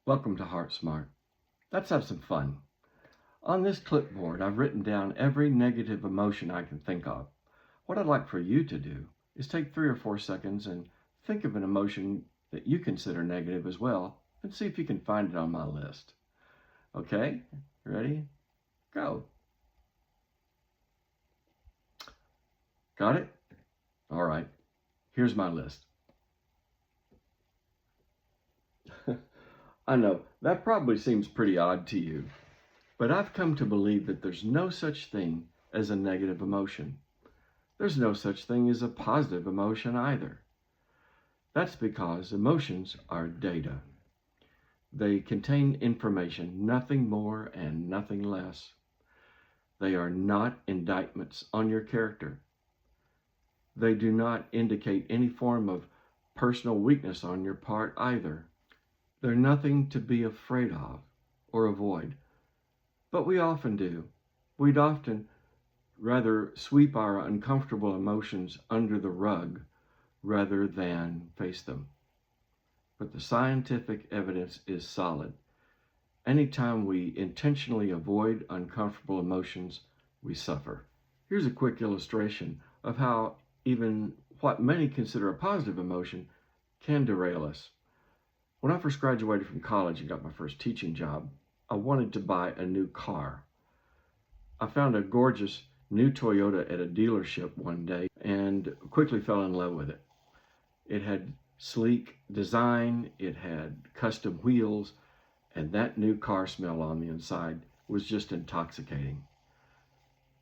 Welcome to Heart Smart. Let's have some fun. On this clipboard, I've written down every negative emotion I can think of. What I'd like for you to do is take 3 or 4 seconds and think of an emotion that you consider negative as well, and see if you can find it on my list. Okay, ready? Go. Got it? All right, here's my list. I know, that probably seems pretty odd to you, but I've come to believe that there's no such thing as a negative emotion. There's no such thing as a positive emotion either. That's because emotions are data. They contain information, nothing more and nothing less. They are not indictments on your character. They do not indicate any form of personal weakness on your part either. They're nothing to be afraid of or avoid, but we often do. We'd often rather sweep our uncomfortable emotions under the rug rather than face them. But the scientific evidence is solid. Anytime we intentionally avoid uncomfortable emotions, we suffer. Here's a quick illustration of how even what many consider a positive emotion can derail us. When I first graduated from college and got my first teaching job, I wanted to buy a new car. I found a gorgeous new Toyota at a dealership one day and quickly fell in love with it. It had sleek design, it had custom wheels, and that new car smell on the inside was just intoxicating.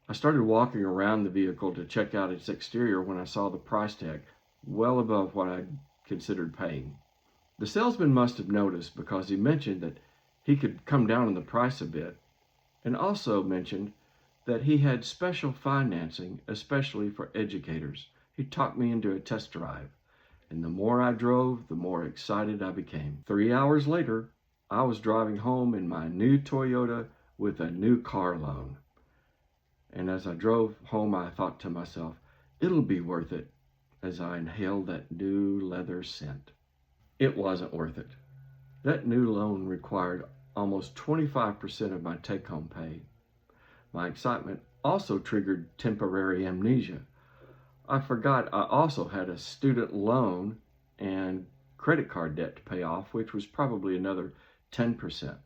I started walking around the vehicle to check out its exterior when I saw the price tag well above what I considered paying. The salesman must have noticed because he mentioned that he could come down on the price a bit, and also mentioned that he had special financing, especially for educators. He talked me into a test drive, and the more I drove, the more excited I became. 3 hours later, I was driving home in my new Toyota with a new car loan. And as I drove home, I thought to myself, it'll be worth it, as I inhaled that new leather scent. It wasn't worth it. That new loan required almost 25% of my take-home pay. My excitement also triggered temporary amnesia. I forgot I also had a student loan and credit card debt to pay off, which was probably another 10%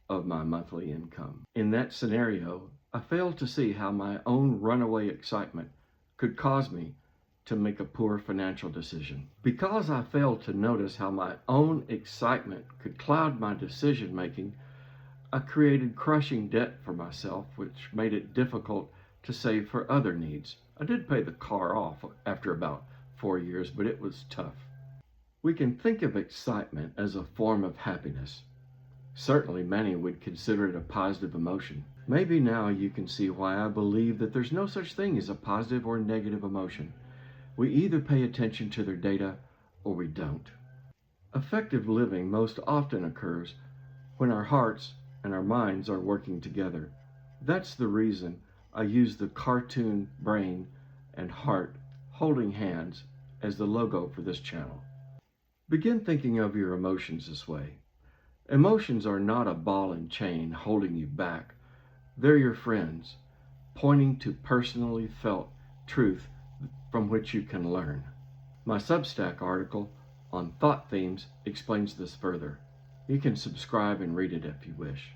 of my monthly income. In that scenario, I failed to see how my own runaway excitement could cause me to make a poor financial decision. Because I failed to notice how my own excitement could cloud my decision making, I created crushing debt for myself, which made it difficult to save for other needs. I did pay the car off after about 4 years, but it was tough. We can think of excitement as a form of happiness. Certainly many would consider it a positive emotion. Maybe now you can see why I believe that there's no such thing as a positive or negative emotion. We either pay attention to their data or we don't. Effective living most often occurs when our hearts and our minds are working together. That's the reason I use the cartoon brain and heart holding hands as the logo for this channel. Begin thinking of your emotions this way. Emotions are not a ball and chain holding you back. They're your friends, pointing to personally felt truth from which you can learn. My Substack article on thought themes explains this further. You can subscribe and read it if you wish.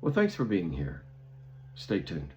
Well, thanks for being here. Stay tuned.